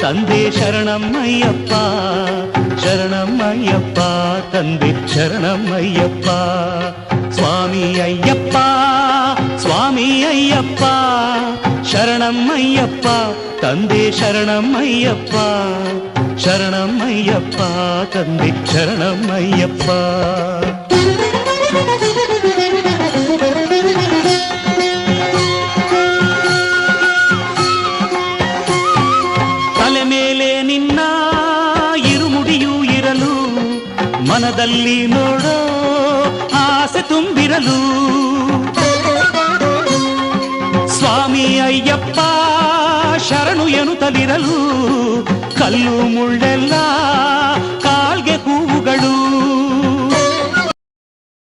ತಂದೆ ಶರಣಮ್ಮಯ್ಯಪ್ಪ ಶರಣಮ್ಮಯ್ಯಪ್ಪ ತಂದೆ ಶರಣಮ್ಮಯ್ಯಪ್ಪ ಸ್ವಾಮಿ ಅಯ್ಯಪ್ಪ ಸ್ವಾಮಿ ಅಯ್ಯಪ್ಪ ಶರಣಮ್ಮಯ್ಯಪ್ಪ ತಂದೆ ಶರಣಮ್ಮಯ್ಯಪ್ಪ ಶರಣಮ್ಮಯ್ಯಪ್ಪ ತಂದೆ ಶರಣಮ್ಮಯ್ಯಪ್ಪ ತಲೆ ಮೇಲೆ ನಿನ್ನ ಇರುಮುಡಿಯೂ ಇರಲು ಮನದಲ್ಲಿ ನೋಡೋ ಆಸೆ ತುಂಬಿರಲು ಸ್ವಾಮಿ ಅಯ್ಯಪ್ಪ ಶರಣು ಎನ್ನುತ್ತಲಿರಲು ಕಲ್ಲು ಮುಳ್ಳೆಲ್ಲ